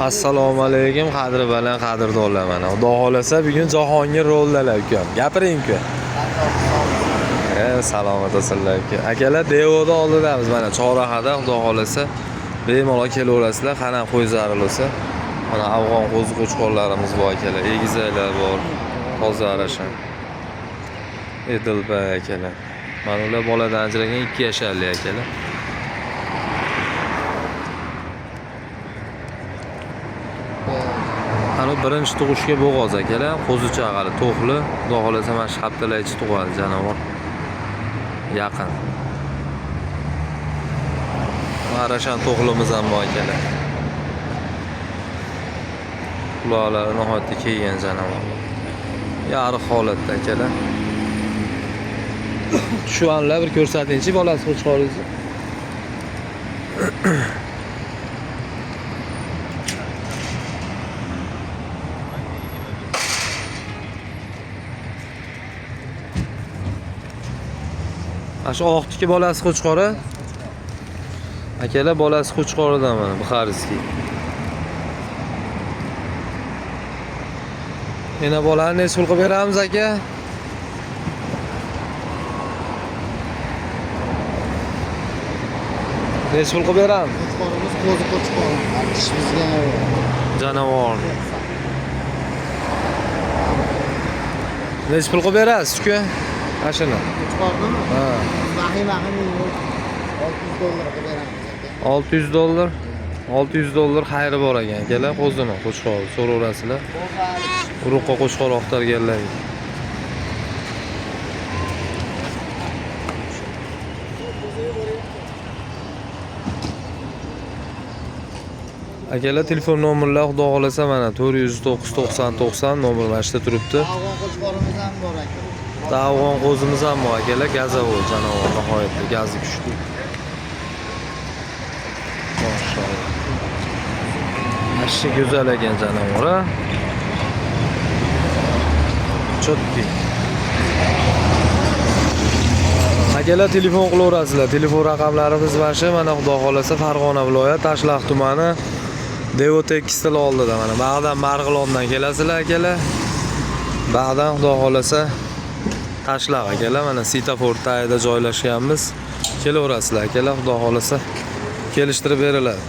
Assalomu alaykum, qadri baland, qadrdonlar mana. Xudo xolasa bugun Jahongir roldalar ukam. Gapiring-ku. Salomat bo'lsinlar aka. Akalar devoda oldidamiz mana chorrahada, xudo xolasa bemalol kelaverasizlar. Qana qo'y zarilasa. Mana afg'on qo'ziqo'chqorlarimiz bor akalar, egizaklar bor. Toza arashan. Edilba akalar. Mana ular boladan ajragan 2 yasharli akalar. Ana birinchi tug'ishga bo'g'oz akalar, qo'zicha g'ali, to'qli. Xudo xolasa mana shu haftalar ichi tug'adi jonivor. Yaqin. Arashan to'qlimiz ham bor akalar. Ularlar nihoyatda kelgan jonivor. Yariq holatda akalar. Shu anlar bir ko'rsatingchi bolasi qo'chqoringizni. Shu oqtiki bolasi qo'chqori. Akalar bolasi qo'chqoridan mana Buxarskiy. Yana bolani necha pul qilib beramiz aka? Necha pul qilib beramiz? Qo'chqorimiz qo'ziqo'chqor. Ishimizga jonivor. Necha pul qilib berasiz uka? Mashina. qo'chqornimi? Ha. Vahima $600 qilib beramiz. $600. $600 xayri bor ekan akalar, qo'zini qo'chqor so'raverasizlar. Uruqqa qo'chqor oqtarganlar. Akalar telefon nomerlar xudo xolasa mana 409 90 90 nomer mana shunda turibdi. Afg'on qo'chqorimiz ham bor aka. Afg'on qo'zimiz ham bor akalar, gazavoy jonivor, nihoyatda gazi kuchli. Mashallah. Ashi go'zal ekan jonivor, ha. Chotki. Akalar telefon qilaverasizlar. Telefon raqamlarimiz mana shu, mana xudo xolasa Farg'ona viloyat Tashlax tumani Devot Tekstil oldida mana. Bag'dan Marg'ilondan kelasizlar akalar. Bag'dan xudo xolasa Tashlax akalar, mana svetofor tagida joylashganmiz. Kelaverasizlar akalar, xudo xolasa kelishtirib beriladi.